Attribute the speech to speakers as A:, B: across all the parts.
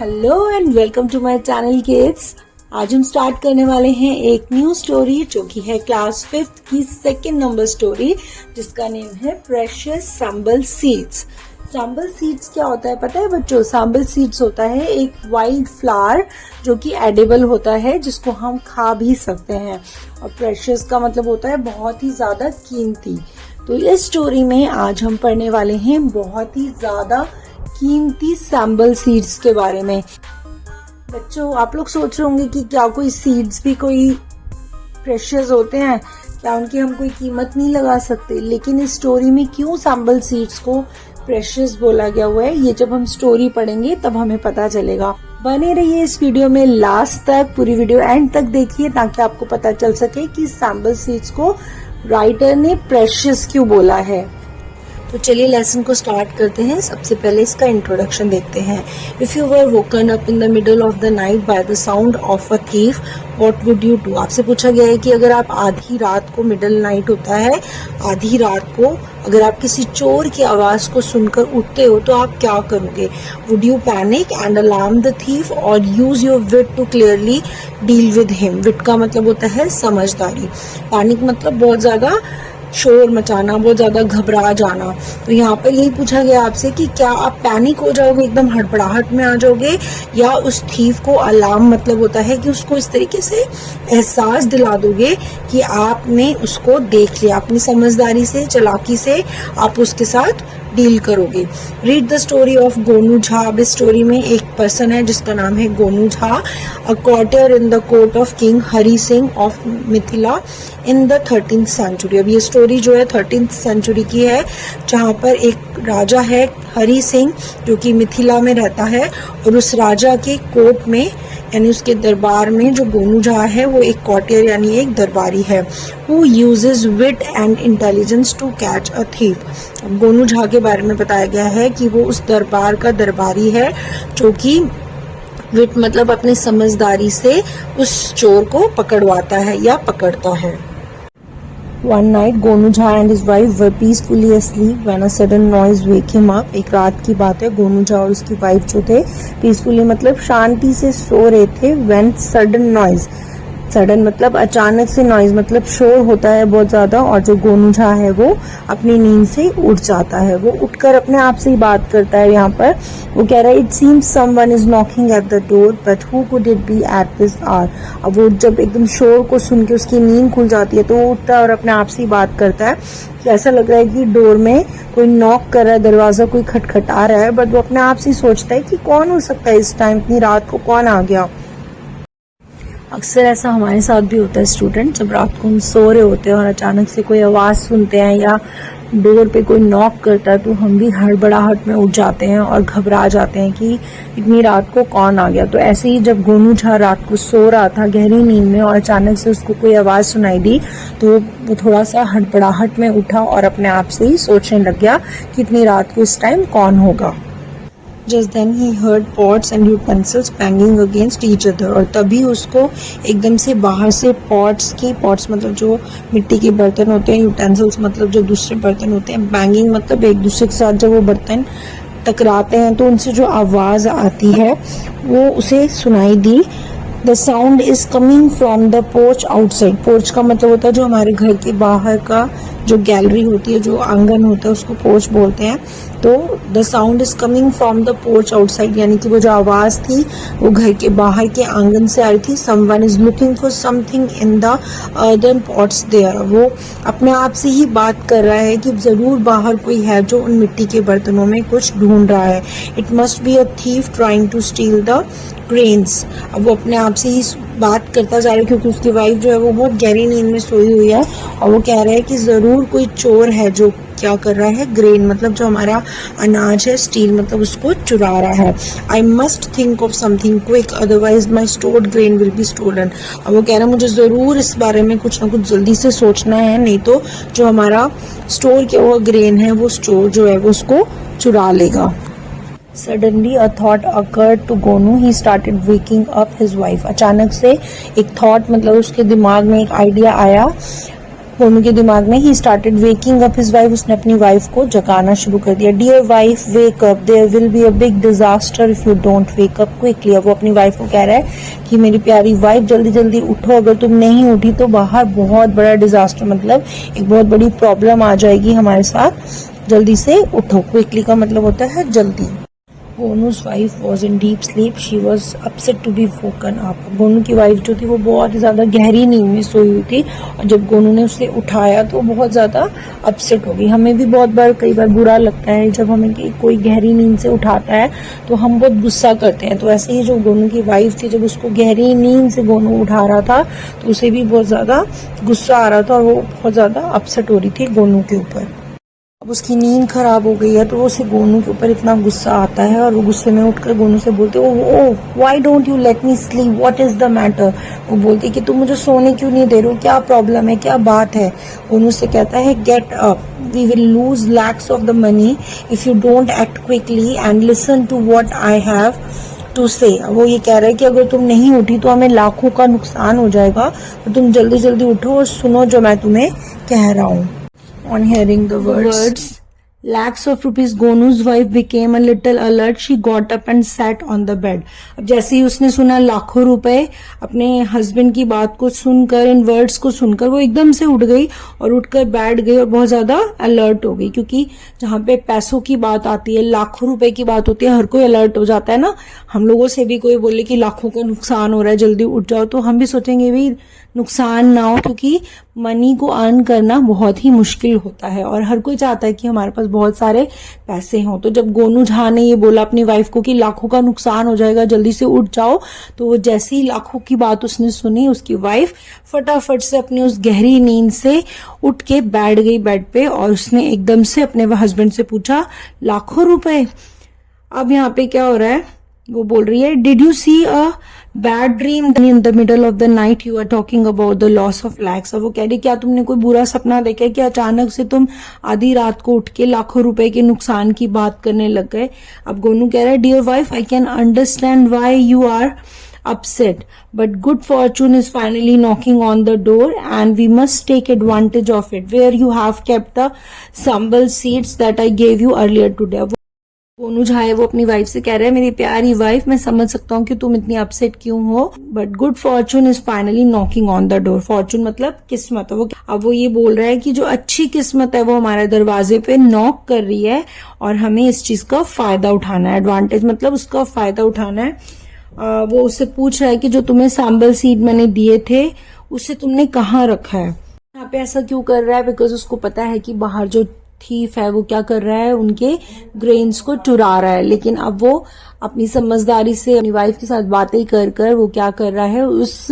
A: Hello and welcome to my channel kids. आज हम start करने वाले हैं एक न्यू स्टोरी जो कि है क्लास 5th की सेकंड नंबर स्टोरी जिसका नेम है प्रेशियस सांबल सीड्स। सांबल सीड्स क्या होता है पता है बच्चों? सांबल सीड्स होता है एक वाइल्ड फ्लावर जो कि एडिबल होता है जिसको हम खा भी सकते हैं। और प्रेशियस का मतलब होता है बहुत ही ज्यादा कीमती। तो इस स्टोरी में आज हम पढ़ने वाले हैं बहुत ही ज्यादा कीमती सांबल सीड्स के बारे में। बच्चों आप लोग सोच रहे होंगे कि क्या कोई सीड्स भी कोई प्रेशियस होते हैं, क्या उनकी हम कोई कीमत नहीं लगा सकते? लेकिन इस स्टोरी में क्यों सांबल सीड्स को प्रेशियस बोला गया हुआ है ये जब हम स्टोरी पढ़ेंगे तब हमें पता चलेगा। बने रहिए इस वीडियो में लास्ट तक, पूरी वीडियो एंड तक देखिए ताकि आपको पता चल सके कि सांबल सीड्स को राइटर ने प्रेशियस क्यों बोला है। तो चलिए लेसन को स्टार्ट करते हैं। सबसे पहले इसका इंट्रोडक्शन देखते हैं। If you were woken up in the middle of the night by the sound of a thief what would you do? आपसे पूछा गया है कि अगर आप आधी रात को, मिडल नाइट होता है आधी रात को, अगर आप किसी चोर की आवाज को सुनकर उठते हो तो आप क्या करोगे? Would you panic and alarm the thief और use your wit to clearly deal with him? Wit का मतलब होता है समझदारी, पैनिक मतलब बहुत ज्यादा शोर मचाना, बहुत ज्यादा घबरा जाना। तो यहाँ पर यही पूछा गया आपसे कि क्या आप पैनिक हो जाओगे, एकदम हड़बड़ाहट में आ जाओगे, या उस थीफ को अलार्म मतलब होता है कि उसको इस तरीके से एहसास दिला दोगे कि आपने उसको देख लिया, अपनी समझदारी से, चालाकी से आप उसके साथ डील करोगे। Read the story of Gonu Jha. अब इस स्टोरी में एक पर्सन है जिसका नाम है Gonu Jha, a courtier in the court of king Hari Singh of Mithila in the 13th century. अब ये स्टोरी जो है 13th सेंचुरी की है जहाँ पर एक राजा है हरि सिंह जो कि मिथिला में रहता है और उस राजा के कोर्ट में यानी उसके दरबार में जो गोनू झा है वो एक कॉर्टियर यानी एक दरबारी है। Who uses wit and intelligence to catch a thief. अब गोनू झा के बारे में बताया गया है कि वो उस दरबार का दरबारी है जो कि विट मतलब अपनी समझदारी से उस चोर को पकड़वाता है या पकड़ता है। One night, Gonu Jha and his wife were peacefully asleep when a sudden noise wake him up. एक रात की बात है, गोनू झा और उसकी वाइफ जो थे पीसफुली मतलब शांति से सो रहे थे। when sudden noise, सडन मतलब अचानक से, नॉइज मतलब शोर होता है बहुत ज्यादा, और जो गोनू झा है वो अपनी नींद से उठ जाता है। वो उठकर अपने आप से ही बात करता है। यहाँ पर वो कह रहा है it seems someone is knocking at the door but who could it be at this hour. अब वो जब एकदम शोर को सुन के उसकी नींद खुल जाती है तो वो उठता है और अपने आप से ही बात करता है कि ऐसा लग रहा है कि डोर में कोई नॉक कर रहा है, दरवाजा कोई खटखटा रहा है। बट वो अपने आप से सोचता है कि कौन हो सकता है इस टाइम, इतनी रात को कौन आ गया। अक्सर ऐसा हमारे साथ भी होता है स्टूडेंट, जब रात को हम सो रहे होते हैं और अचानक से कोई आवाज सुनते हैं या डोर पे कोई नॉक करता है तो हम भी हड़बड़ाहट में उठ जाते हैं और घबरा जाते हैं कि इतनी रात को कौन आ गया। तो ऐसे ही जब गोनू झा रात को सो रहा था गहरी नींद में और अचानक से उसको कोई आवाज सुनाई दी तो वो थोड़ा सा हड़बड़ाहट में उठा और अपने आप से ही सोचने लग गया कि इतनी रात को इस टाइम कौन होगा। Just then he heard pots and utensils banging against each other। और तभी उसको एकदम से बाहर से pots मतलब जो मिट्टी के बर्तन होते हैं, utensils मतलब जो दूसरे बर्तन होते हैं, banging मतलब एक दूसरे के साथ जब वो बर्तन टकराते हैं तो उनसे जो आवाज आती है वो उसे सुनाई दी। The sound is coming from the porch outside। Porch का मतलब होता है जो हमारे घर के बाहर का जो गैलरी होती है, जो आंगन होता है उसको पोर्च बोलते हैं। तो the sound is coming from the porch outside यानी कि वो जो आवाज थी वो घर के बाहर के आंगन से आ रही थी। Someone is looking for something in the earthen pots there. वो अपने आप से ही बात कर रहा है कि जरूर बाहर कोई है जो उन मिट्टी के बर्तनों में कुछ ढूंढ रहा है। It must be a thief trying to steal the grains. अब वो अपने आप से ही बात करता जा रहा है क्योंकि उसकी वाइफ जो है वो बहुत गहरी नींद में सोई हुई है और वो कह रहा है कि जरूर कोई चोर है जो क्या कर रहा है, ग्रेन मतलब जो हमारा अनाज है, स्टील मतलब उसको चुरा रहा है। I must think of something quick otherwise my stored grain will be stolen. अब वो कह रहा है मुझे जरूर इस बारे में कुछ ना कुछ जल्दी से सोचना है, नहीं तो जो हमारा स्टोर किया हुआ ग्रेन है वो स्टोर जो है वो उसको चुरा लेगा। Suddenly a thought occurred to Gonu. He started waking up his wife। अचानक से एक थॉट मतलब उसके दिमाग में एक आइडिया आया गोनू के दिमाग में ही started waking up his wife, उसने अपनी वाइफ को जगाना शुरू कर दिया। Dear wife wake up, there will be a big disaster if you don't wake up quickly. अब वो अपनी वाइफ को कह रहा है कि मेरी प्यारी वाइफ जल्दी जल्दी उठो, अगर तुम नहीं उठी तो बाहर बहुत बड़ा डिजास्टर, मतलब एक बहुत बड़ी प्रॉब्लम आ जाएगी हमारे साथ, जल्दी से उठो। क्विकली का मतलब होता है जल्दी। Gonu's wife was in deep sleep, she was upset to be woken up. Gonu की वाइफ जो थी वो बहुत ही ज्यादा गहरी नींद में सोई हुई थी और जब गोनू ने उसे उठाया तो बहुत ज्यादा अपसेट हो गई। हमें भी बहुत बार कई बार बुरा लगता है जब हमें कोई गहरी नींद से उठाता है तो हम बहुत गुस्सा करते हैं। तो ऐसे ही जो गोनू की वाइफ थी, जब उसको गहरी नींद से गोनू उठा रहा था तो उसे भी बहुत ज्यादा गुस्सा आ रहा था और वो बहुत ज्यादा अपसेट हो रही थी गोनू के ऊपर। अब उसकी नींद खराब हो गई है तो उसे गोनू के ऊपर इतना गुस्सा आता है और वो गुस्से में उठकर गोनू से बोलते oh why don't you let me sleep, what is the matter. वो बोलती कि तुम मुझे सोने क्यों नहीं दे रहे हो, क्या प्रॉब्लम है, क्या बात है। गोनू से कहता है get up, we will lose lakhs of the money if you don't act quickly and listen to what I have to say. वो ये कह रहा है कि अगर तुम नहीं उठी तो हमें लाखों का नुकसान हो जाएगा, तो तुम जल्दी जल्दी उठो और सुनो जो मैं तुम्हें कह रहा हूँ। On hearing the words, lakhs of rupees, Gonu's wife became a little alert. She got up and sat on the bed. अब जैसे ही उसने सुना लाखों रुपए, अपने हस्बैंड की बात को सुनकर, इन वर्ड्स को सुनकर वो एकदम से उठ गई और उठकर बैठ गई और बहुत ज्यादा अलर्ट हो गई। क्योंकि जहाँ पे पैसों की बात आती है, लाखों रुपए की बात होती है, हर कोई अलर्ट हो जाता है ना। हम लोगों से भी कोई बोले कि लाखों का नुकसान हो रहा है, जल्दी उठ जाओ, तो हम भी सोचेंगे भी नुकसान ना हो, क्योंकि मनी को अर्न करना बहुत ही मुश्किल होता है और हर कोई चाहता है कि हमारे पास बहुत सारे पैसे हों। तो जब गोनू झा ने ये बोला अपनी वाइफ को कि लाखों का नुकसान हो जाएगा, जल्दी से उठ जाओ, तो वो जैसे ही लाखों की बात उसने सुनी, उसकी वाइफ फटाफट से अपनी उस गहरी नींद से उठ के बैठ गई बेड पे और उसने एकदम से अपने हस्बैंड से पूछा लाखों रुपए। अब यहाँ पे क्या हो रहा है, वो बोल रही है did you see a bad dream in the middle of the night you are talking about the loss of lakhs. अब वो कह रही क्या तुमने कोई बुरा सपना देखा है कि अचानक से तुम आधी रात को उठ के लाखों रुपए के नुकसान की बात करने लग गए। अब गोनू कह रहा है dear wife I can understand why you are upset, but good fortune is finally knocking on the door and we must take advantage of it, where you have kept the sambal seeds that I gave you earlier today. Gonu Jha है वो अपनी wife से कह रहा है मेरी प्यारी wife, मैं समझ सकता हूँ कि तुम इतनी अपसेट क्यों हो, but good Fortune is finally knocking on the door. Fortune मतलब किस्मत। अब वो ये बोल रहा है कि जो अच्छी किस्मत है वो हमारे दरवाजे पे नॉक कर रही है और हमें इस चीज का फायदा उठाना है। एडवांटेज मतलब उसका फायदा उठाना है। वो उससे पूछ रहा है कि जो तुम्हें सांबल सीड मैंने दिए थे उसे तुमने कहाँ रखा है। यहाँ पे ऐसा क्यों कर रहा है, बिकॉज उसको पता है कि बाहर जो थीफ है वो क्या कर रहा है, उनके ग्रेन्स को चुरा रहा है। लेकिन अब वो अपनी समझदारी से अपनी वाइफ के साथ बातें कर कर वो क्या कर रहा है, उस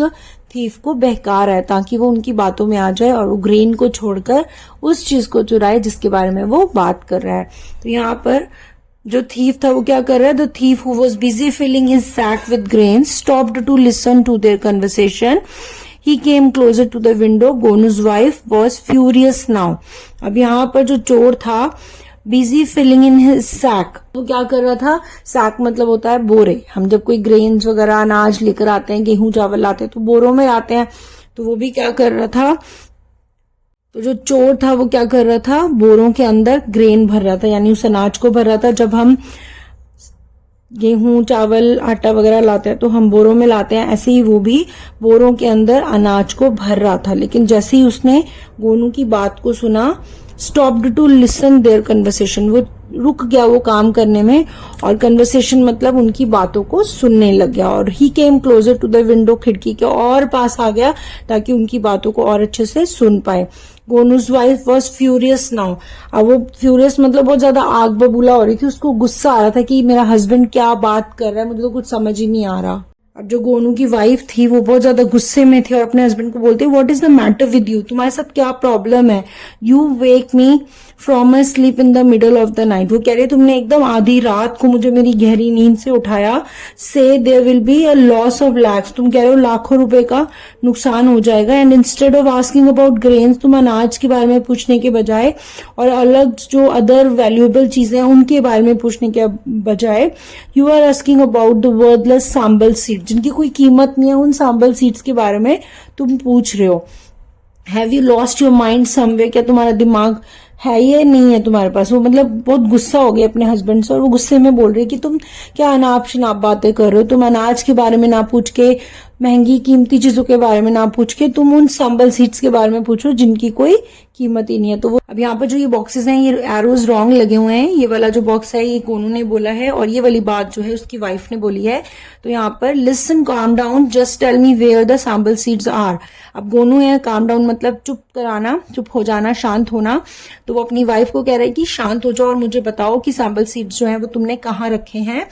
A: थीफ को बहका रहा है ताकि वो उनकी बातों में आ जाए और वो ग्रेन को छोड़कर उस चीज को चुराए जिसके बारे में वो बात कर रहा है। तो यहाँ पर जो थीफ था वो क्या कर रहा है, the thief who was busy filling his sack with grains stopped to listen to their conversation. He came closer to the window. Gonu's wife was furious now. अब यहाँ पर जो चोर था busy filling in his sack, वो क्या कर रहा था, सैक मतलब होता है बोरे। हम जब कोई ग्रेन्स वगैरह अनाज लेकर आते हैं, गेहूं चावल लाते हैं तो बोरों में लाते हैं। तो वो भी क्या कर रहा था, तो जो चोर था वो क्या कर रहा था, बोरों के अंदर ग्रेन भर रहा था, यानी उस अनाज को भर रहा था। जब हम गेहूं चावल आटा वगैरह लाते हैं तो हम बोरों में लाते हैं, ऐसे ही वो भी बोरों के अंदर अनाज को भर रहा था। लेकिन जैसे ही उसने गोनू की बात को सुना, stopped to listen their conversation, वो रुक गया वो काम करने में और कन्वर्सेशन मतलब उनकी बातों को सुनने लग गया। और ही केम क्लोजर टू द विंडो, खिड़की के और पास आ गया ताकि उनकी बातों को और अच्छे से सुन पाए। गोनू's वाइफ वॉज फ्यूरियस नाउ। अब वो फ्यूरियस मतलब बहुत ज्यादा आग बबूला हो रही थी, उसको गुस्सा आ रहा था कि मेरा हस्बैंड क्या बात कर रहा है, मुझे तो कुछ समझ ही नहीं आ रहा। अब जो गोनू की वाइफ थी वो बहुत ज्यादा गुस्से में थी और अपने हस्बैंड को बोलती what is the matter with you, तुम्हारे साथ क्या प्रॉब्लम है, you wake me from my sleep in the middle of the night. वो कह रही तुमने एकदम आधी रात को मुझे मेरी गहरी नींद से उठाया। Say there will be a loss of lakhs, तुम कह रहे हो लाखों रुपए का नुकसान हो जाएगा। And instead of asking about grains, तुम अनाज के बारे में पूछने के बजाय और अलग जो अदर वैल्यूएबल चीजें हैं उनके बारे में पूछने के बजाय you are asking about the worthless sambal seed, जिनकी कोई कीमत नहीं है, उन सांबल सीड्स के बारे में तुम पूछ रहे हो। Have you lost your mind someway, क्या तुम्हारा दिमाग है ये नहीं है तुम्हारे पास। वो मतलब बहुत गुस्सा हो गया अपने हस्बैंड से और वो गुस्से में बोल रही है कि तुम क्या अनाप शनाप बातें कर रहे हो, तुम अनाज के बारे में ना पूछ के, महंगी कीमती चीजों के बारे में ना पूछ के, तुम उन संबल सीड्स के बारे में पूछो जिनकी कोई कीमत ही नहीं है। तो वो अब यहाँ पर जो ये बॉक्सेस हैं, ये एरोज रॉन्ग लगे हुए हैं। ये वाला जो बॉक्स है ये गोनू ने बोला है और ये वाली बात जो है उसकी वाइफ ने बोली है। तो यहाँ पर listen, calm down, just tell me where the sambal seeds are. अब गोनू है, काम डाउन मतलब चुप कराना, चुप हो जाना, शांत होना। तो वो अपनी वाइफ को कह रहा है कि शांत हो जाओ और मुझे बताओ कि सैंबल सीड्स जो है वो तुमने कहाँ रखे हैं।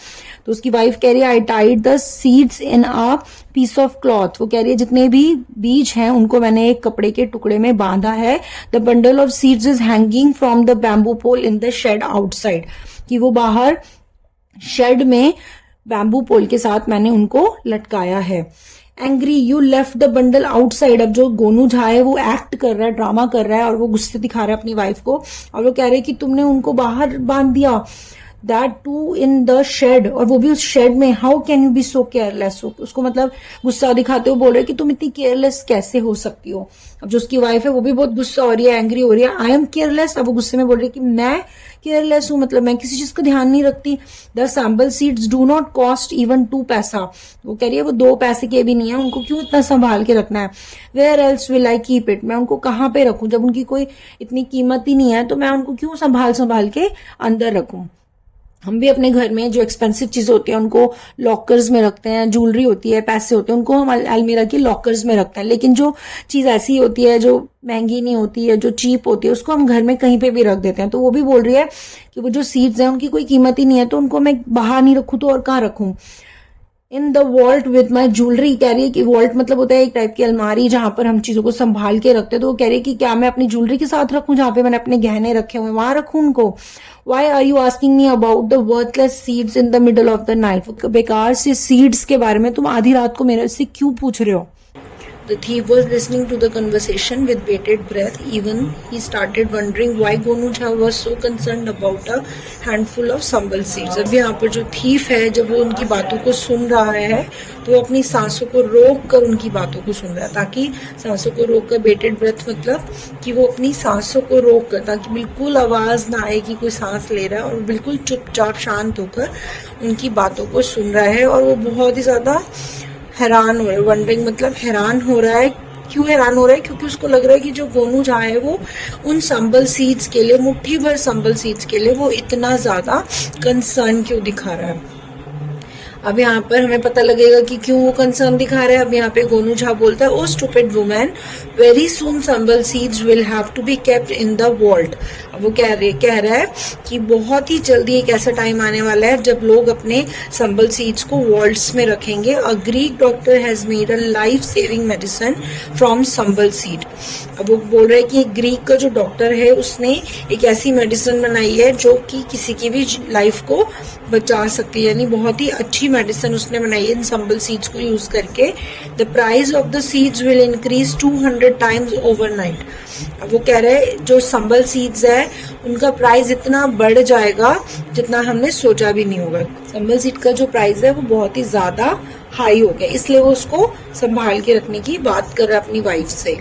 A: तो उसकी वाइफ कह रही है I tied the seeds in a piece of cloth. वो कह रही है जितने भी बीज हैं उनको मैंने एक कपड़े के टुकड़े में बांधा है। The bundle of seeds is hanging from the bamboo pole in the shed outside, कि वो बाहर शेड में बैम्बू पोल के साथ मैंने उनको लटकाया है। Angry, you left the bundle outside. अब जो गोनू झा है वो एक्ट कर रहा है, ड्रामा कर रहा है और वो गुस्से दिखा रहा है अपनी वाइफ को और वो कह रहे हैं कि तुमने उनको बाहर बांध दिया, that too in the shed, और वो भी उस शेड में। How can you be so careless. उसको मतलब गुस्सा दिखाते हुए बोल रहे कि तुम इतनी केयरलेस कैसे हो सकती हो। अब जो उसकी वाइफ है वो भी बहुत गुस्सा हो रही है, एंग्री हो रही है। I am careless. अब वो गुस्से में बोल रही है कि मैं केयरलेस हूं, मतलब मैं किसी चीज का ध्यान नहीं रखती। The sambal seeds do not cost even 2 paisa. वो कह रही है वो 2 पैसे के भी नहीं है, उनको क्यों इतना संभाल के रखना है। Where else will I keep it, मैं उनको कहाँ पे रखूं, जब उनकी कोई इतनी कीमत ही नहीं है तो मैं उनको क्यों संभाल के अंदर रखूं। हम भी अपने घर में जो एक्सपेंसिव चीजें होती है उनको लॉकर्स में रखते हैं, ज्वेलरी होती है, पैसे होते हैं, उनको हम अलमीरा की लॉकर्स में रखते हैं। लेकिन जो चीज ऐसी होती है जो महंगी नहीं होती है, जो चीप होती है, उसको हम घर में कहीं पे भी रख देते हैं। तो वो भी बोल रही है कि वो जो सीड्स हैं उनकी कोई कीमत ही नहीं है, तो उनको मैं बाहर नहीं रखूं तो और कहाँ रखूं। In the vault with my jewellery, कह रही है कि वॉल्ट मतलब होता है एक टाइप की अलमारी जहां पर हम चीजों को संभाल के रखते हैं। तो वो कह रही है कि क्या मैं अपनी ज्वेलरी के साथ रखूं, जहां पे मैंने अपने गहने रखे हुए वहां रखूं उनको। Why are you asking me about the worthless seeds in the middle of the night, बेकार से सीड्स के बारे में तुम आधी रात को मेरे से क्यों पूछ रहे हो। The thief was listening to the conversation with bated breath. Even he started wondering why Gonu Jha was so concerned about a handful of sambal seeds. अब यहाँ पर जो thief है, जब वो उनकी बातों को सुन रहा है तो वो अपनी सांसों को रोक कर उनकी बातों को सुन रहा है, ताकि सांसों को रोक कर, बेटेड ब्रेथ मतलब कि वो अपनी सांसों को रोक कर, ताकि बिल्कुल आवाज ना आए कि कोई सांस ले रहा है, और बिल्कुल चुपचाप शांत होकर उनकी बातों को सुन रहा है। और वो बहुत ही ज्यादा हैरान हो रहा है। वंडरिंग मतलब हैरान हो रहा है। क्यों हैरान हो रहा है? क्योंकि उसको लग रहा है कि जो गोनू झा है वो उन संबल सीड्स के लिए, मुट्ठी भर संबल सीड्स के लिए वो इतना ज्यादा कंसर्न क्यों दिखा रहा है। अब यहाँ पर हमें पता लगेगा कि क्यों वो कंसर्न दिखा रहा है। अब यहाँ पे गोनू झा बोलता है, oh stupid woman, very soon sambal seeds will have to be kept in the vault. अब वो कह रहा है कि बहुत ही जल्दी एक ऐसा टाइम आने वाला है जब लोग अपने संबल सीड्स को वॉल्ट्स में रखेंगे। A Greek doctor has made a life saving medicine from Sambal seed. अब वो बोल रहे हैं कि ग्रीक का जो डॉक्टर है उसने एक ऐसी मेडिसिन बनाई है जो कि किसी की भी लाइफ को बचा सकती है, यानी बहुत ही अच्छी मेडिसिन उसने बनाई है इन संबल सीड्स को यूज करके। The price of the seeds will increase 200 times overnight. अब वो कह रहे हैं जो संबल सीड्स है उनका प्राइस इतना बढ़ जाएगा जितना हमने सोचा भी नहीं होगा। संबल सीड का जो प्राइस है वो बहुत ही ज्यादा हाई हो गया, इसलिए वो उसको संभाल के रखने की बात कर रहा है अपनी वाइफ से।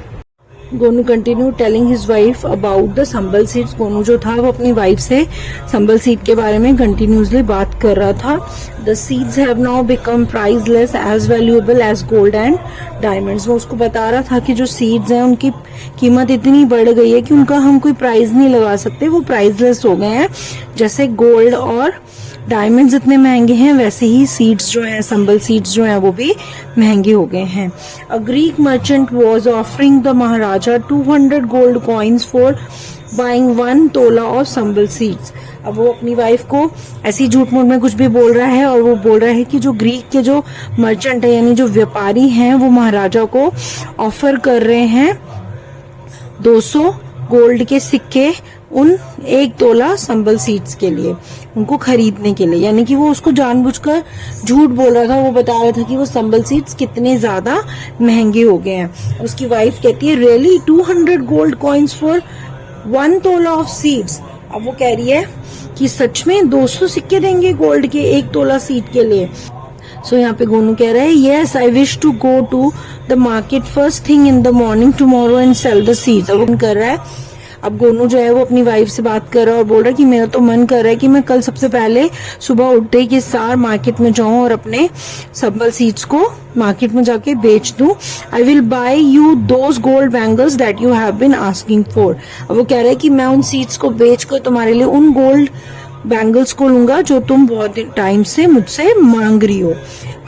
A: Gonu continue telling his wife about the Sambal seeds. Gonu जो था वो अपनी वाइफ से संबल सीड के बारे में कंटिन्यूसली बात कर रहा था। The seeds have now become priceless as valuable as gold and diamonds. वो उसको बता रहा था कि जो सीड्स हैं उनकी कीमत इतनी बढ़ गई है कि उनका हम कोई प्राइस नहीं लगा सकते, वो प्राइसलेस हो गए हैं। जैसे गोल्ड और डायमंड्स इतने महंगे हैं वैसे ही सीड्स जो हैं, संबल सीड्स जो हैं वो भी महंगे हो गए हैं। A Greek merchant was offering the Maharaja 200 gold coins for buying 1 तोला ऑफ संबल सीड्स। अब वो अपनी वाइफ को ऐसी झूठ मूठ में कुछ भी बोल रहा है और वो बोल रहा है कि जो ग्रीक के जो मर्चेंट है यानी जो व्यापारी हैं वो महाराजा को ऑफर कर रहे हैं 200 गोल्ड के सिक्के उन 1 तोला संबल सीड्स के लिए, उनको खरीदने के लिए। यानी कि वो उसको जानबूझकर झूठ बोल रहा था। वो बता रहा था कि वो संबल सीड्स कितने ज्यादा महंगे हो गए हैं। उसकी वाइफ कहती है रियली 200 गोल्ड कॉइन्स फॉर 1 तोला ऑफ सीड्स। अब वो कह रही है कि सच में 200 सिक्के देंगे गोल्ड के 1 तोला सीड के लिए। सो यहाँ पे गोनू कह रहा है yes I wish to go to the market first thing in the morning tomorrow and sell the seeds. अब कर रहा है, अब गोनू जो है वो अपनी वाइफ से बात कर रहा है और बोल रहा है कि मेरा तो मन कर रहा है कि मैं कल सबसे पहले सुबह उठते के साथ मार्केट में जाऊं और अपने संबल सीड्स को मार्केट में जाके बेच दूं। I will buy you those gold bangles that you have been asking for. अब वो कह रहा है कि मैं उन सीड्स को बेच कर तुम्हारे लिए उन गोल्ड बैंगल्स को लूंगा जो तुम बहुत टाइम से मुझसे मांग रही हो।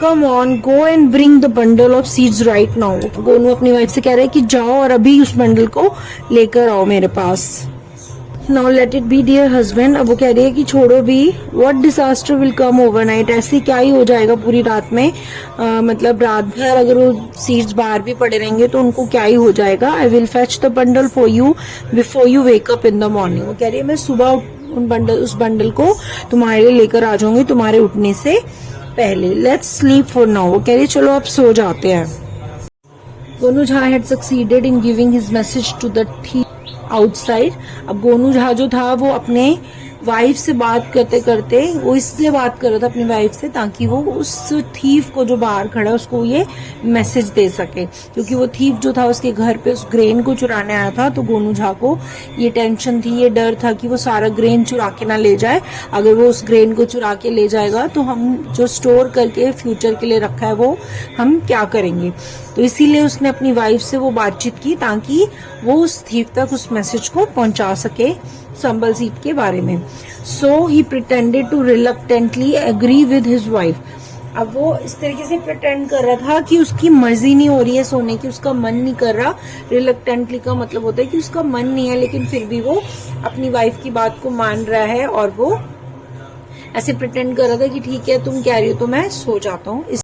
A: Come on go and bring the bundle of seeds right now. Gonu अपनी वाइफ से कह रहा है कि जाओ और अभी उस बंडल को लेकर आओ मेरे पास। Now let it be dear husband. अब वो कह रही है कि छोड़ो भी, what disaster will come overnight. ऐसे क्या ही हो जाएगा पूरी रात में, मतलब रात भर अगर वो सीड्स बाहर भी पड़े रहेंगे तो उनको क्या ही हो जाएगा। I will fetch the bundle for you before you wake up in the morning. वो कह रही है मैं सुबह उस बंडल को तुम्हारे लिए लेकर आ जाऊंगी तुम्हारे उठने से पहले। Let's sleep for now. वो कह रही चलो अब सो जाते हैं। Gonu Jha had succeeded in giving his message to the thief outside. अब गोनू झा जो था वो अपने वाइफ से बात करते करते, वो इसलिए बात कर रहा था अपनी वाइफ से ताकि वो उस थीफ को जो बाहर खड़ा है उसको ये मैसेज दे सके, क्योंकि वो थीफ जो था उसके घर पे उस ग्रेन को चुराने आया था। तो गोनू झा को ये टेंशन थी, ये डर था कि वो सारा ग्रेन चुरा के ना ले जाए। अगर वो उस ग्रेन को चुरा के ले जाएगा तो हम जो स्टोर करके फ्यूचर के लिए रखा है वो हम क्या करेंगे। तो इसीलिए उसने अपनी वाइफ से वो बातचीत की ताकि वो उस थीफ तक उस मैसेज को पहुंचा सके संबल सीड के बारे में। So he pretended to reluctantly agree with his wife. अब वो इस तरीके से प्रिटेंड कर रहा था कि उसकी मर्जी नहीं हो रही है सोने की, उसका मन नहीं कर रहा। रिलक्टेंटली का मतलब होता है कि उसका मन नहीं है, लेकिन फिर भी वो अपनी वाइफ की बात को मान रहा है और वो ऐसे प्रिटेंड कर रहा था कि ठीक है तुम कह रही हो तो मैं सो जाता हूँ।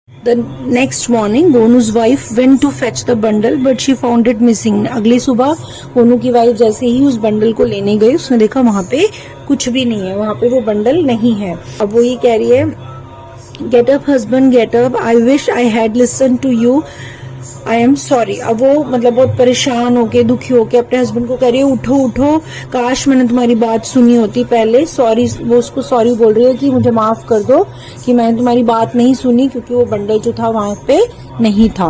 A: The next morning, गोनू's wife went to fetch the bundle, but she found it missing. अगली सुबह गोनू की वाइफ जैसे ही उस बंडल को लेने गई, उसने देखा वहां पे कुछ भी नहीं है, वहां पे वो बंडल नहीं है। अब वो ये कह रही है, get up husband get up, I wish I had listen to you, I am sorry. अब वो मतलब बहुत परेशान होके दुखी होके अपने हस्बैंड को कह रही है उठो उठो, काश मैंने तुम्हारी बात सुनी होती पहले। सॉरी, वो उसको सॉरी बोल रही है कि मुझे माफ कर दो कि मैंने तुम्हारी बात नहीं सुनी, क्योंकि वो बंडल जो था वहां पे नहीं था।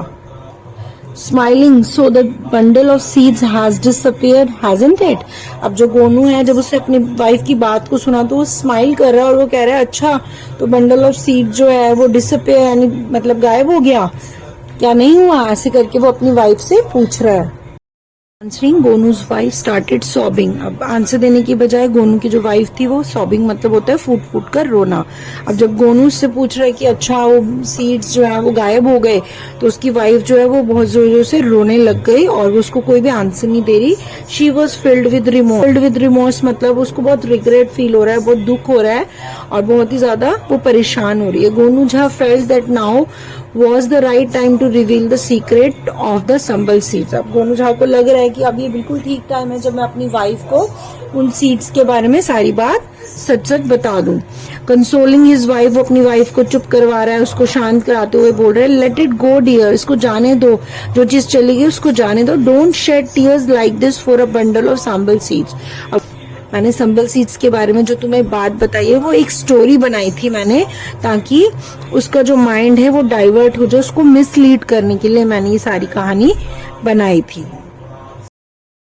A: Smiling, so the bundle of seeds has disappeared hasn't it. अब जो गोनू है जब उसने अपनी वाइफ की बात को सुना तो वो स्माइल कर रहा है और वो कह रहा है अच्छा तो बंडल ऑफ सीड जो है वो डिसअपीयर यानी मतलब गायब हो गया क्या, नहीं हुआ? ऐसे करके वो अपनी वाइफ से पूछ रहा है। Answering, Gonu's wife started sobbing. अब आंसर देने की बजाय गोनू की जो वाइफ थी वो सॉबिंग मतलब होता है फूट फूट कर रोना। अब जब गोनू उससे पूछ रहा है कि अच्छा वो सीड्स जो है वो गायब हो गए, तो उसकी वाइफ जो है वो बहुत जोर जोर से रोने लग गई और वो उसको कोई भी आंसर नहीं दे रही। She was filled with remorse मतलब उसको बहुत रिग्रेट फील हो रहा है, बहुत दुख हो रहा है और बहुत ही ज्यादा वो परेशान हो रही है। Gonu Jha felt that now was the right time to reveal the secret of the Sambal seeds. अब गोनू झा को लग रहा है कि अब ये बिल्कुल ठीक टाइम है जब मैं अपनी वाइफ को उन सीड्स के बारे में सारी बात सच सच बता दूं। कंसोलिंग हिज वाइफ, वो अपनी वाइफ को चुप करवा रहा है, उसको शांत कराते हुए बोल रहा है लेट इट गो डियर, इसको जाने दो, जो चीज चली गई उसको जाने दो। Don't shed tears like this for a bundle of sambal seeds. अब मैंने संबल सीड्स के बारे में जो तुम्हें बात बताई है वो एक स्टोरी बनाई थी मैंने, ताकि उसका जो माइंड है वो डाइवर्ट हो जाए, उसको मिसलीड करने के लिए मैंने ये सारी कहानी बनाई थी।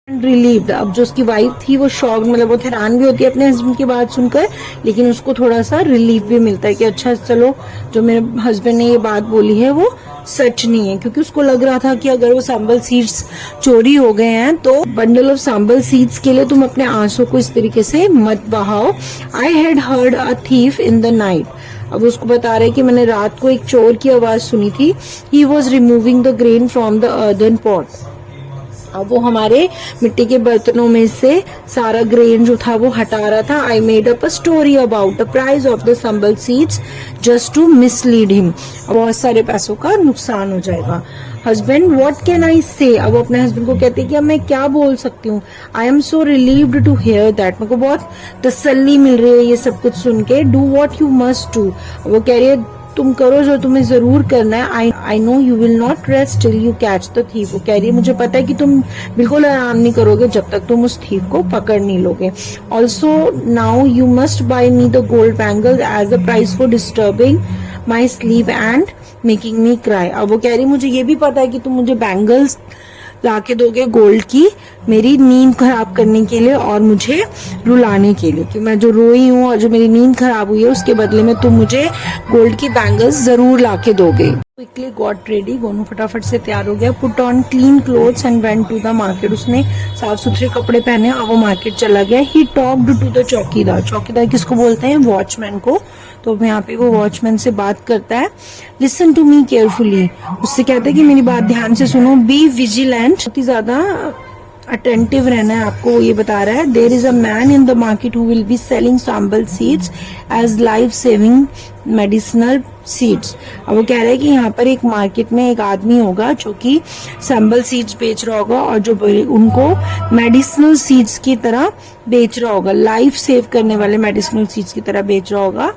A: रिलीव्ड, अब जो उसकी वाइफ थी वो शॉक मतलब वो हैरान भी होती है अपने हस्बैंड की बात सुनकर, लेकिन उसको थोड़ा सा रिलीफ भी मिलता है कि अच्छा चलो जो मेरे हस्बैंड ने ये बात बोली है वो सच नहीं है, क्योंकि उसको लग रहा था कि अगर वो संबल सीड्स चोरी हो गए हैं तो बंडल ऑफ संबल सीड्स के लिए तुम अपने आंसू को इस तरीके से मत बहाओ। I had heard a thief in the night. अब उसको बता रहे कि मैंने रात को एक चोर की आवाज सुनी थी। He was removing the grain from the earthen pot. अब वो हमारे मिट्टी के बर्तनों में से सारा ग्रेन जो था वो हटा रहा था। I made up a story about the price of the Sambal seeds just to mislead him. बहुत सारे पैसों का नुकसान हो जाएगा। हस्बैंड, व्हाट कैन आई से? अब अपने हस्बैंड को कहते हैं कि अब मैं क्या बोल सकती हूँ। I am so relieved to hear that, मेरे को बहुत तसल्ली मिल रही है ये सब कुछ सुन के। Do what you must do. वो कह रही है तुम करो जो तुम्हें जरूर करना है। I know you will not rest till you catch the thief. वो कह रही है मुझे पता है कि तुम बिल्कुल आराम नहीं करोगे जब तक तुम उस थीफ को पकड़ नहीं लोगे। Also now you must buy me the gold bangle as a prize for disturbing my sleep and making me cry. अब वो कह रही मुझे ये भी पता है कि तुम मुझे बैंगल्स लाके दोगे गोल्ड की, मेरी नींद खराब करने के लिए और मुझे रुलाने के लिए, कि मैं जो रोई हूँ और जो मेरी नींद खराब हुई है उसके बदले में तुम मुझे गोल्ड की बैंगल्स जरूर लाके दोगे। Quickly got ready. गोनू फटाफट से तैयार हो गया। Put on clean clothes and went to the market. उसने साफ सुथरे कपड़े पहने और वो मार्केट चला गया। ही टॉक्ड टू द चौकीदार। चौकीदार किसको बोलते हैं? वॉचमैन को। तो यहाँ पे वो वॉचमैन से बात करता है। Listen to me carefully. उससे कहता है कि मेरी बात ध्यान से सुनो। Be vigilant. बहुत ही ज्यादा अटेंटिव रहना है आपको, वो ये बता रहा है। There is a man in the market who will be selling sambal seeds as life saving medicinal seeds. अब वो कह रहा है कि यहाँ पर एक मार्केट में एक आदमी होगा जो कि सैंबल सीड्स बेच रहा होगा और जो उनको मेडिसिनल सीड्स की तरह बेच रहा होगा, लाइफ सेव करने वाले मेडिसिनल सीड्स की तरह बेच रहा होगा।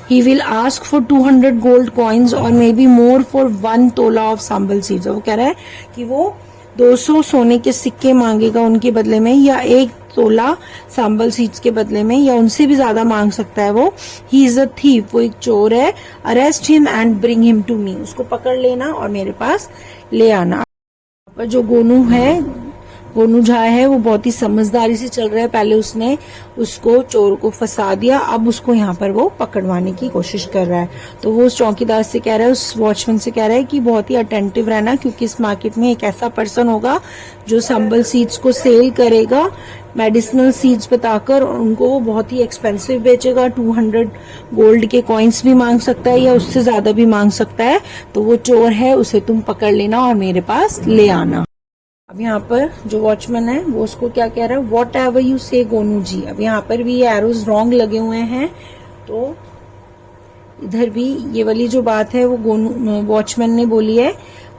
A: He will ask for 200 gold coins or maybe more for 1 तोला of sambal seeds। वो कह रहा है कि वो 200 सोने के सिक्के मांगेगा उनके बदले में, या 1 तोला सांबल सीड्स के बदले में, या उनसे भी ज्यादा मांग सकता है वो। He is a thief. वो एक चोर है। Arrest him and bring him to me. उसको पकड़ लेना और मेरे पास ले आना। पर जो गोनू है, गोनू झा है, वो बहुत ही समझदारी से चल रहा है। पहले उसने उसको चोर को फंसा दिया, अब उसको यहाँ पर वो पकड़वाने की कोशिश कर रहा है। तो वो उस चौकीदार से कह रहा है, उस वॉचमैन से कह रहा है कि बहुत ही अटेंटिव रहना, क्योंकि इस मार्केट में एक ऐसा पर्सन होगा जो संबल सीड्स को सेल करेगा मेडिसिनल सीड्स बताकर। उनको वो बहुत ही एक्सपेंसिव बेचेगा। 200 गोल्ड के कॉइन्स भी मांग सकता है या उससे ज्यादा भी मांग सकता है। तो वो चोर है, उसे तुम पकड़ लेना और मेरे पास ले आना। अब यहाँ पर जो वॉचमैन है वो उसको क्या कह रहा है? वॉट एवर यू से गोनू जी। अब यहाँ पर भी ये एरोज रॉन्ग लगे हुए हैं, तो इधर भी ये वाली जो बात है वो गोनू वॉचमैन ने बोली है,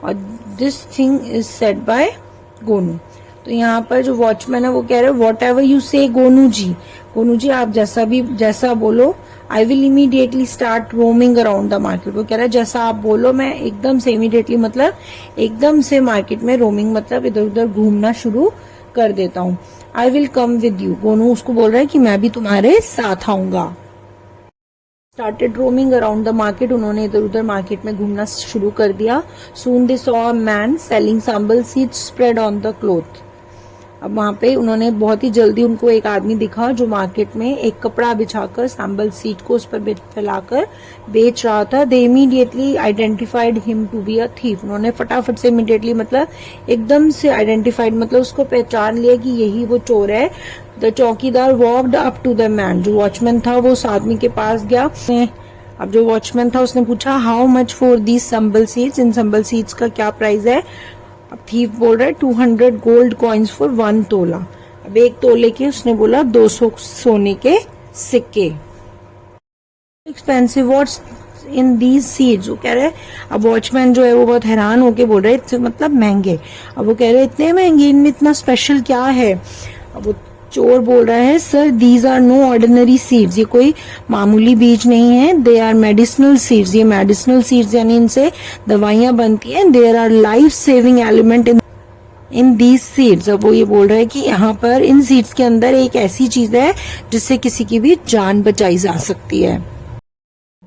A: और this thing is said bye Gonu. तो यहाँ पर जो वॉचमैन है वो कह रहे हैं वॉट एवर यू से गोनू जी। गोनू जी आप जैसा बोलो। I will immediately start roaming around the market. वो कह रहा है जैसा आप बोलो मैं एकदम से, इमीडिएटली मतलब एकदम से मार्केट में, रोमिंग मतलब इधर उधर घूमना शुरू कर देता हूँ। I will come with you. Gonu उसको बोल रहा है कि मैं भी तुम्हारे साथ आऊंगा। Started roaming around the market. उन्होंने इधर उधर मार्केट में घूमना शुरू कर दिया। Soon they saw a man selling sambal seeds spread on the cloth. अब वहां पे उन्होंने बहुत ही जल्दी उनको एक आदमी दिखा जो मार्केट में एक कपड़ा बिछाकर सैंबल सीड को उस पर फैलाकर बेच रहा था। They immediately identified him to be a thief. उन्होंने फटाफट से इमीडिएटली मतलब एकदम से आइडेंटिफाइड मतलब उसको पहचान लिया कि यही वो चोर है। The chowkidar walked up to the man. जो वॉचमैन था वो उस आदमी के पास गया। अब जो वॉचमैन था उसने पूछा how much for these Sambal seeds. In Sambal seeds का क्या प्राइस है? अब थीफ बोल रहा है 200 गोल्ड कॉइन्स फॉर 1 तोला। अब 1 तोले के उसने बोला 200 सोने के सिक्के। Expensive what's in these seeds. वो कह रहे हैं, अब वॉचमैन जो है वो बहुत हैरान होके बोल रहे हैं मतलब महंगे। अब वो कह रहे हैं इतने महंगे, इनमें इतना स्पेशल क्या है? अब वो चोर बोल रहा है sir these are no ordinary seeds. ये कोई मामूली बीज नहीं है। They are medicinal seeds. ये मेडिसिनल सीड्स यानी इनसे दवाइयां बनती हैं। There are life saving element in these seeds. अब वो ये बोल रहा है कि यहाँ पर इन सीड्स के अंदर एक ऐसी चीज है जिससे किसी की भी जान बचाई जा सकती है।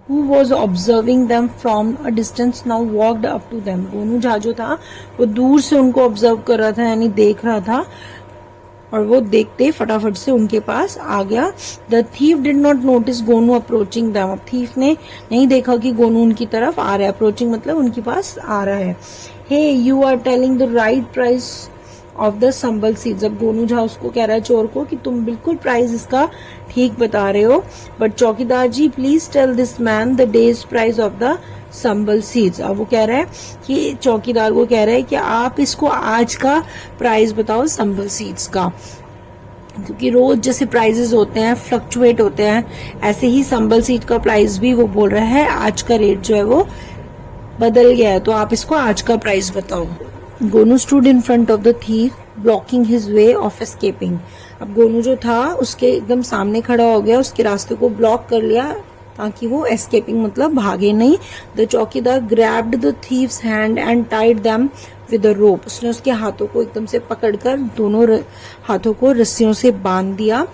A: Who was observing them from a distance now walked up to them। Gonu Jha जो था वो दूर से उनको ऑब्जर्व कर रहा था यानी देख रहा था, और वो देखते फटाफट से उनके पास आ गया। The thief did not notice Gonu approaching them. अब थीफ ने नहीं देखा कि गोनू उनकी तरफ आ रहा है। अप्रोचिंग मतलब उनके पास आ रहा है। Hey you are telling the right price of the Sambal seeds. अब गोनू झा उसको कह रहा है चोर को कि तुम बिल्कुल प्राइस इसका ठीक बता रहे हो, but chowkidar ji please tell this man the day's price of the Sambal seeds. अब वो कह रहा है कि चौकीदार को कह रहा है कि आप इसको आज का प्राइस बताओ संबल सीड्स का, क्योंकि रोज जैसे प्राइजेस होते हैं फ्लक्चुएट होते हैं, ऐसे ही संबल सीड का प्राइस भी वो बोल रहा है आज का रेट जो है वो बदल गया है, तो आप इसको आज का प्राइस बताओ। Gonu stood in front of the thief blocking his way of escaping. अब गोनू जो था उसके एकदम सामने खड़ा हो गया, उसके रास्ते को ब्लॉक कर लिया ताकि वो एस्केपिंग मतलब भागे नहीं। The chowkidar grabbed the thief's hand and tied them with a rope. उसने उसके हाथों को एकदम से पकड़कर दोनों हाथों को रस्सियों से बांध दिया।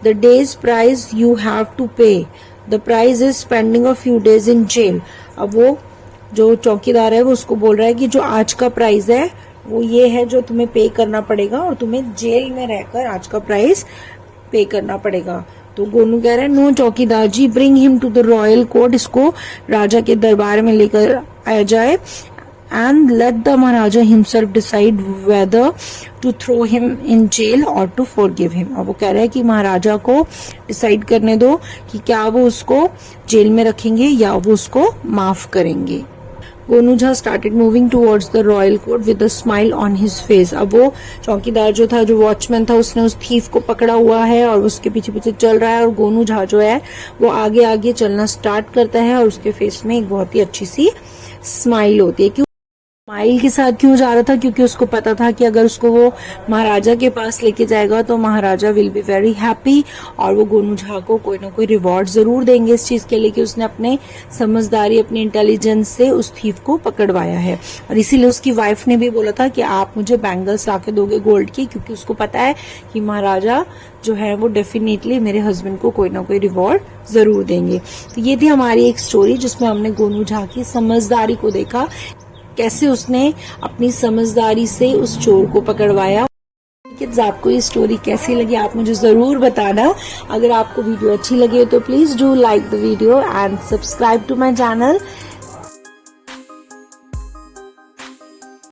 A: The day's price you have to pay, the price is spending a few days in jail. अब वो जो चौकीदार है वो उसको बोल रहा है कि जो आज का प्राइस है वो ये है जो तुम्हें पे करना पड़ेगा और तुम्हें जेल में रहकर आज का प्राइस पे करना पड़ेगा। तो गोनू कह रहा है no chowkidar ji, bring him to the royal court, इसको राजा के दरबार में लेकर आया जाए। And let the maharaja himself decide whether to throw him in jail और टू फॉरगिव हिम। अब वो कह रहा है कि महाराजा को डिसाइड करने दो कि क्या वो उसको जेल में रखेंगे या वो उसको माफ करेंगे। Gonu Jha started moving towards the royal court with a smile on his face. अब वो चौकीदार जो था, जो वॉचमैन था, उसने उस थीफ को पकड़ा हुआ है और उसके पीछे पीछे चल रहा है और गोनू झा जो है वो आगे आगे चलना स्टार्ट करता है और उसके फेस में एक बहुत ही अच्छी सी स्माइल होती है। क्यों स्माइल के साथ क्यों जा रहा था? क्योंकि उसको पता था कि अगर उसको वो महाराजा के पास लेके जाएगा तो महाराजा विल बी वेरी हैप्पी और वो गोनू झा को कोई ना कोई रिवॉर्ड जरूर देंगे इस चीज के लिए कि उसने अपने समझदारी, अपनी इंटेलिजेंस से उस थीफ को पकड़वाया है। और इसीलिए उसकी वाइफ ने भी बोला था कि आप मुझे बैंगल्स लाके दोगे गोल्ड की, क्योंकि उसको पता है कि महाराजा जो है वो डेफिनेटली मेरे हस्बैंड को कोई ना कोई रिवॉर्ड जरूर देंगे। तो ये थी हमारी एक स्टोरी जिसमें हमने गोनू झा की समझदारी को देखा, कैसे उसने अपनी समझदारी से उस चोर को पकड़वाया। किड्स, आपको ये स्टोरी कैसी लगी आप मुझे जरूर बताना। अगर आपको वीडियो अच्छी लगी हो तो please do like the video and subscribe to my channel.